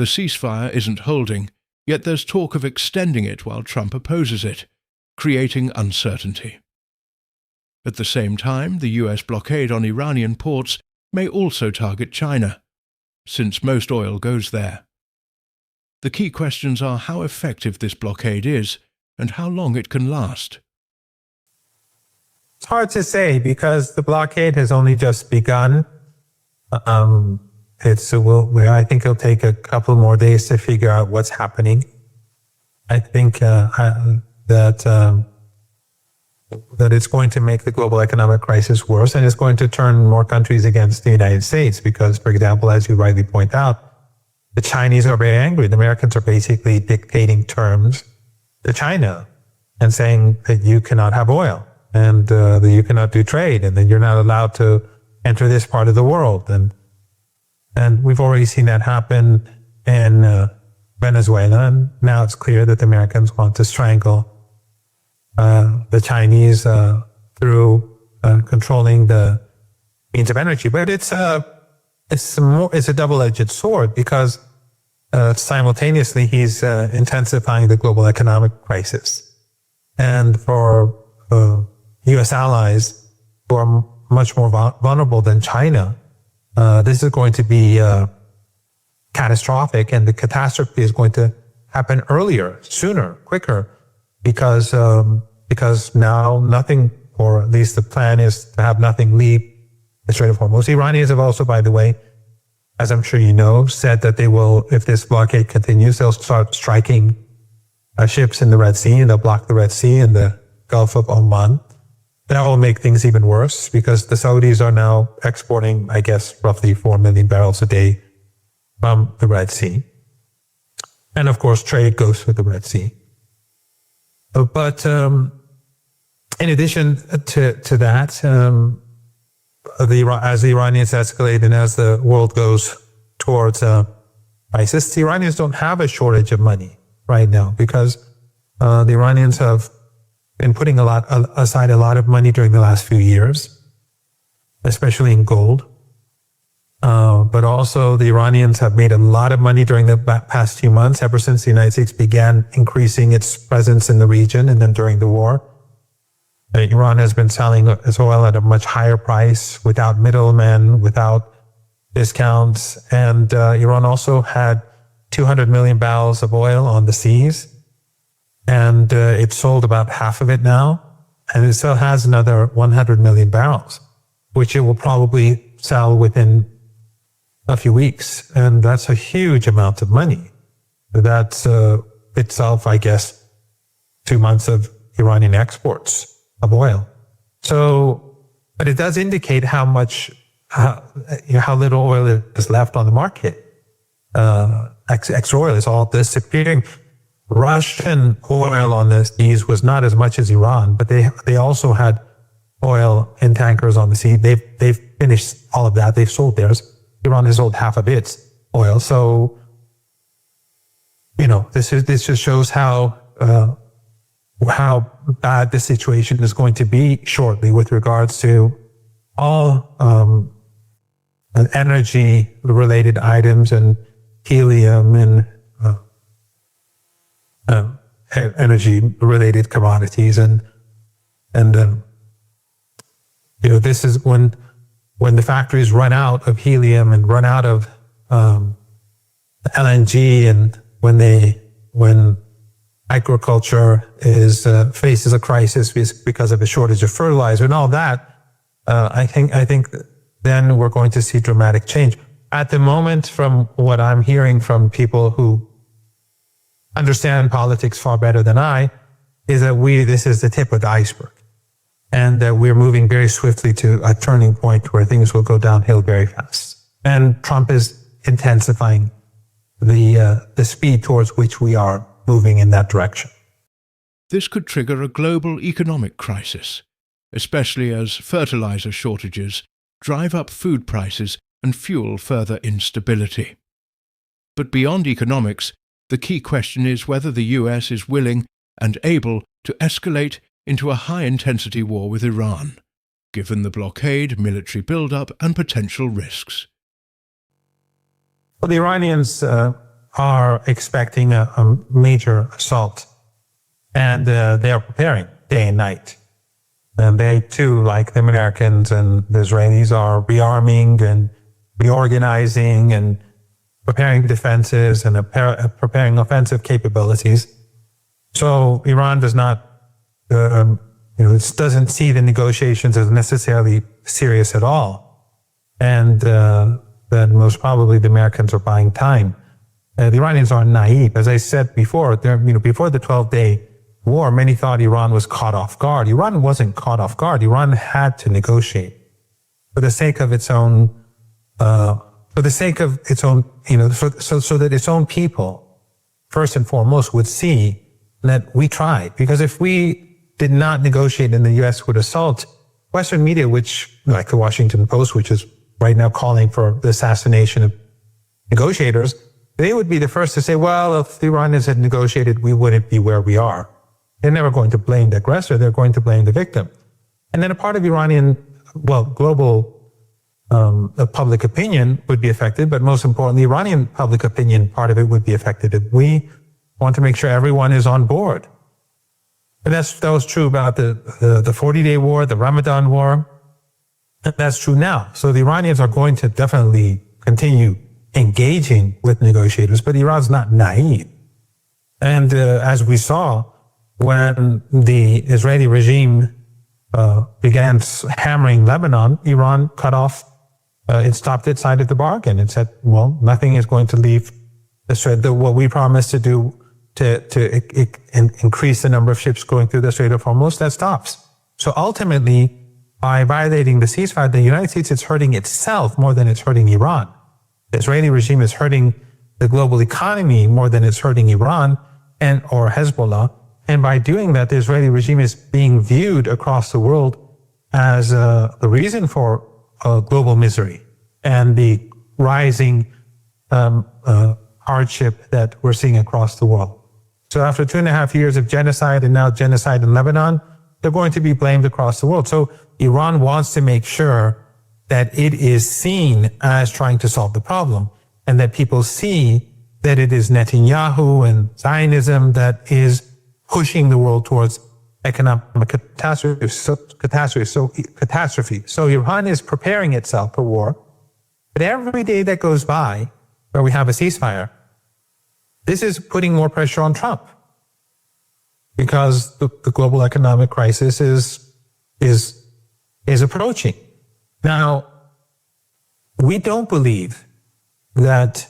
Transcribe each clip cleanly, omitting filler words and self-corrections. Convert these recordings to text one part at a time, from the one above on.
The ceasefire isn't holding, yet there's talk of extending it while Trump opposes it, creating uncertainty. At the same time, the US blockade on Iranian ports may also target China, since most oil goes there. The key questions are how effective this blockade is and how long it can last. It's hard to say because the blockade has only just begun. I think it'll take a couple more days to figure out what's happening. I think that it's going to make the global economic crisis worse, and it's going to turn more countries against the United States because, for example, as you rightly point out, the Chinese are very angry. The Americans are basically dictating terms to China and saying that you cannot have oil and that you cannot do trade and that you're not allowed to enter this part of the world. And we've already seen that happen in Venezuela, and now it's clear that the Americans want to strangle the Chinese through controlling the means of energy. But it's a double-edged sword because simultaneously he's intensifying the global economic crisis. And for U.S. allies who are much more vulnerable than China, this is going to be catastrophic, and the catastrophe is going to happen earlier, sooner, quicker, because now nothing, or at least the plan is to have nothing leave the Strait of Hormuz. Iranians have also, by the way, as I'm sure you know, said that they will, if this blockade continues, they'll start striking ships in the Red Sea, and they'll block the Red Sea and the Gulf of Oman. That will make things even worse because the Saudis are now exporting, I guess, roughly 4 million barrels a day from the Red Sea. And of course, trade goes through the Red Sea. But in addition to that, as the Iranians escalate and as the world goes towards ISIS, the Iranians don't have a shortage of money right now because the Iranians have been putting aside a lot of money during the last few years, especially in gold. But also the Iranians have made a lot of money during the past few months, ever since the United States began increasing its presence in the region, and then during the war. Iran has been selling its oil at a much higher price, without middlemen, without discounts. And Iran also had 200 million barrels of oil on the seas. And it sold about half of it now. And it still has another 100 million barrels, which it will probably sell within a few weeks. And that's a huge amount of money. That's itself, I guess, 2 months of Iranian exports of oil. So, but it does indicate how little oil is left on the market. Extra oil is all disappearing. Russian oil on the seas was not as much as Iran, but they also had oil in tankers on the sea. They've finished all of that. They've sold theirs. Iran has sold half of its oil. So, this just shows how bad the situation is going to be shortly with regards to all energy-related items and helium and energy-related commodities, and this is when the factories run out of helium and run out of LNG, and when agriculture faces a crisis because of a shortage of fertilizer and all that, I think then we're going to see dramatic change. At the moment, from what I'm hearing from people who understand politics far better than I, is that this is the tip of the iceberg, and that we're moving very swiftly to a turning point where things will go downhill very fast. And Trump is intensifying the speed towards which we are moving in that direction. This could trigger a global economic crisis, especially as fertilizer shortages drive up food prices and fuel further instability. But beyond economics, the key question is whether the US is willing and able to escalate into a high-intensity war with Iran, given the blockade, military build-up, and potential risks. Well, the Iranians are expecting a major assault, and they are preparing day and night. And they too, like the Americans and the Israelis, are rearming and reorganizing and preparing defenses and preparing offensive capabilities. So Iran does not, it doesn't see the negotiations as necessarily serious at all, and that most probably the Americans are buying time. The Iranians are naive, as I said before. Before the 12-day war, many thought Iran was caught off guard. Iran wasn't caught off guard. Iran had to negotiate for the sake of its own, so that its own people, first and foremost, would see that we tried. Because if we did not negotiate and the U.S. would assault, Western media, like the Washington Post, which is right now calling for the assassination of negotiators, they would be the first to say, well, if the Iranians had negotiated, we wouldn't be where we are. They're never going to blame the aggressor. They're going to blame the victim. And then a part of global public opinion would be affected, but most importantly, Iranian public opinion, part of it would be affected. If we want to make sure everyone is on board. And that was true about the 40-day war, the Ramadan war. And that's true now. So the Iranians are going to definitely continue engaging with negotiators, but Iran's not naive. And as we saw, when the Israeli regime began hammering Lebanon, Iran cut off, it stopped its side of the bargain. It said, well, nothing is going to leave the Strait. What we promised to do to increase the number of ships going through the Strait of Hormuz, that stops. So ultimately, by violating the ceasefire, the United States is hurting itself more than it's hurting Iran. The Israeli regime is hurting the global economy more than it's hurting Iran or Hezbollah. And by doing that, the Israeli regime is being viewed across the world as the reason for global misery and the rising hardship that we're seeing across the world. So after 2.5 years of genocide and now genocide in Lebanon, they're going to be blamed across the world. So Iran wants to make sure that it is seen as trying to solve the problem and that people see that it is Netanyahu and Zionism that is pushing the world towards economic catastrophe. So Iran is preparing itself for war. But every day that goes by where we have a ceasefire, this is putting more pressure on Trump because the global economic crisis is approaching. Now, we don't believe that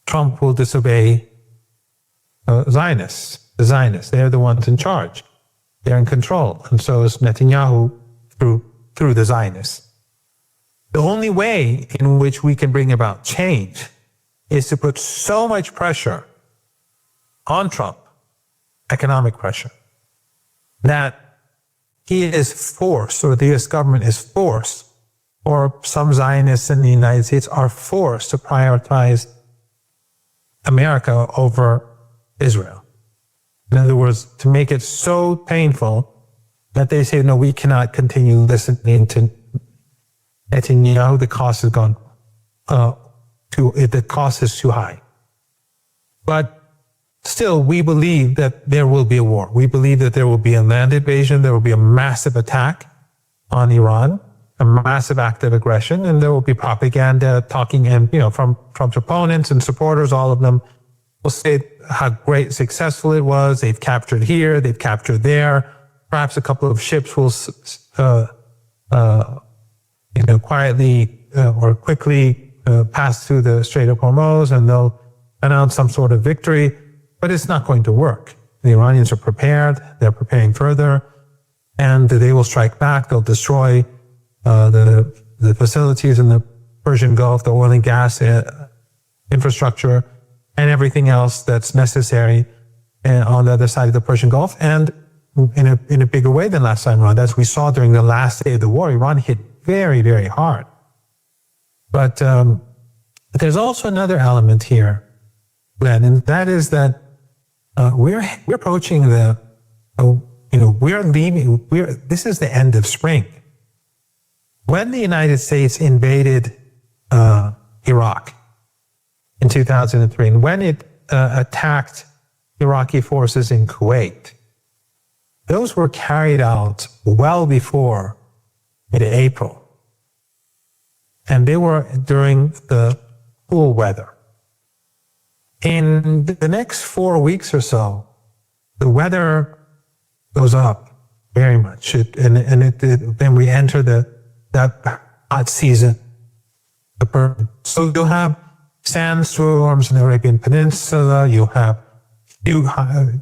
Trump will disobey Zionists. The Zionists, they're the ones in charge. They're in control. And so is Netanyahu through the Zionists. The only way in which we can bring about change is to put so much pressure on Trump, economic pressure, that he is forced, or the U.S. government is forced, or some Zionists in the United States are forced to prioritize America over Israel. In other words, to make it so painful that they say, no, we cannot continue listening to Netanyahu. The cost has gone the cost is too high. But still, we believe that there will be a war. We believe that there will be a land invasion. There will be a massive attack on Iran, a massive act of aggression, and there will be propaganda talking, and from Trump's opponents and supporters, all of them will say how great, successful it was. They've captured here, they've captured there. Perhaps a couple of ships will, quietly or quickly pass through the Strait of Hormuz, and they'll announce some sort of victory. But it's not going to work. The Iranians are prepared. They're preparing further, and they will strike back. They'll destroy the facilities in the Persian Gulf, the oil and gas infrastructure, and everything else that's necessary on the other side of the Persian Gulf, and in a bigger way than last time around. As we saw during the last day of the war, Iran hit very, very hard. But there's also another element here, Glenn, and that is that we're approaching this is the end of spring. When the United States invaded Iraq in in 2003. And when it attacked Iraqi forces in Kuwait, those were carried out well before mid-April. And they were during the cool weather. In the next 4 weeks or so, the weather goes up very much. Then we enter that hot season. So you'll have sandstorms in the Arabian Peninsula, you'll have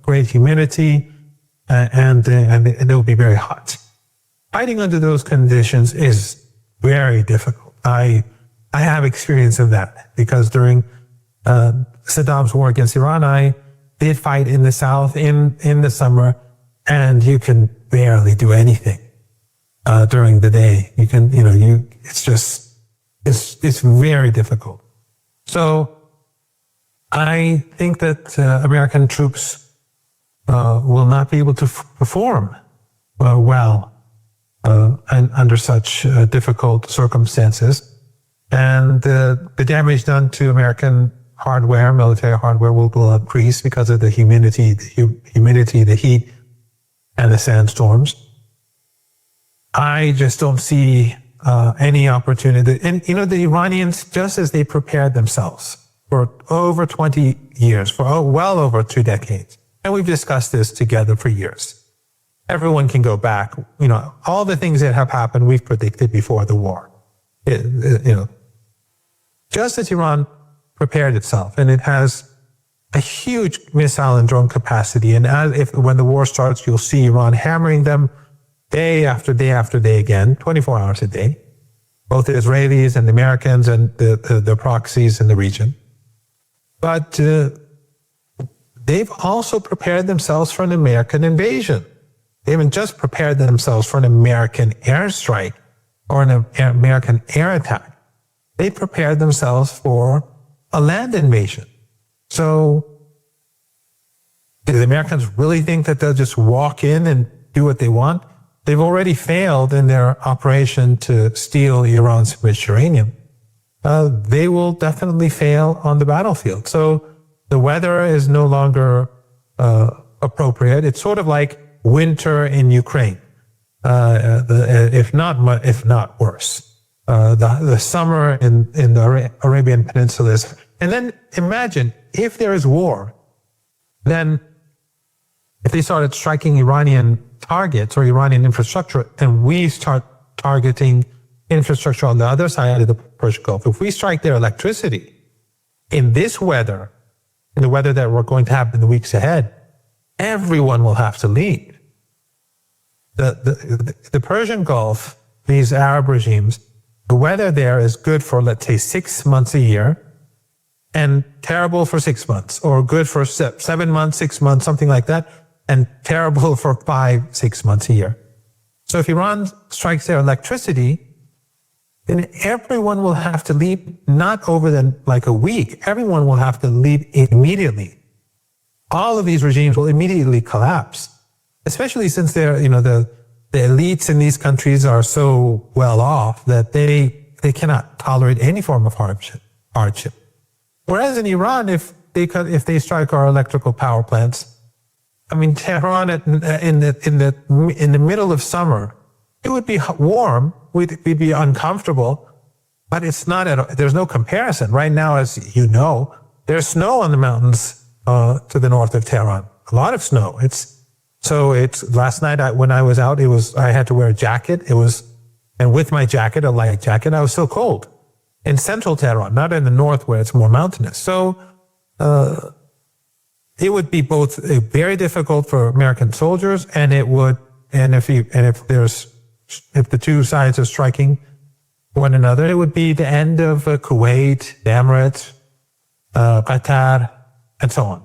great humidity, and it will be very hot. Fighting under those conditions is very difficult. I have experience of that because during Saddam's war against Iran, I did fight in the south in the summer, and you can barely do anything during the day. It's very difficult. So I think that American troops will not be able to perform well under such difficult circumstances. And the damage done to American hardware, military hardware, will increase because of the humidity, the heat, and the sandstorms. I just don't see any opportunity. And, the Iranians, just as they prepared themselves for over 20 years, for well over 2 decades, and we've discussed this together for years. Everyone can go back. All the things that have happened, we've predicted before the war. Just as Iran prepared itself, and it has a huge missile and drone capacity, and when the war starts, you'll see Iran hammering them day after day after day again, 24 hours a day, both the Israelis and the Americans and the proxies in the region. But they've also prepared themselves for an American invasion. They haven't just prepared themselves for an American airstrike or an American air attack. They prepared themselves for a land invasion. So do the Americans really think that they'll just walk in and do what they want? They've already failed in their operation to steal Iran's enriched uranium. They will definitely fail on the battlefield. So the weather is no longer appropriate. It's sort of like winter in Ukraine, if not worse. The summer in the Arabian Peninsula is. And then imagine if there is war, then if they started striking Iranian targets or Iranian infrastructure, and we start targeting infrastructure on the other side of the Persian Gulf, if we strike their electricity in this weather, in the weather that we're going to have in the weeks ahead, everyone will have to leave. The Persian Gulf, these Arab regimes, the weather there is good for, let's say, 6 months a year, and terrible for 6 months, or good for 7 months, 6 months, something like that, and terrible for 5-6 months a year. So if Iran strikes their electricity, then everyone will have to leave, not over like a week. Everyone will have to leave immediately. All of these regimes will immediately collapse, especially since they're, the elites in these countries are so well off that they cannot tolerate any form of hardship. Whereas in Iran, if they strike our electrical power plants, I mean, Tehran in the middle of summer, it would be warm. We'd be uncomfortable, but it's not there's no comparison. Right now, as you know, there's snow on the mountains to the north of Tehran. A lot of snow. Last night when I was out, I had to wear a jacket. And with my jacket, a light jacket, I was still cold. In central Tehran, not in the north where it's more mountainous. So it would be both very difficult for American soldiers, and if the two sides are striking one another, it would be the end of Kuwait, the Emirates, Qatar, and so on.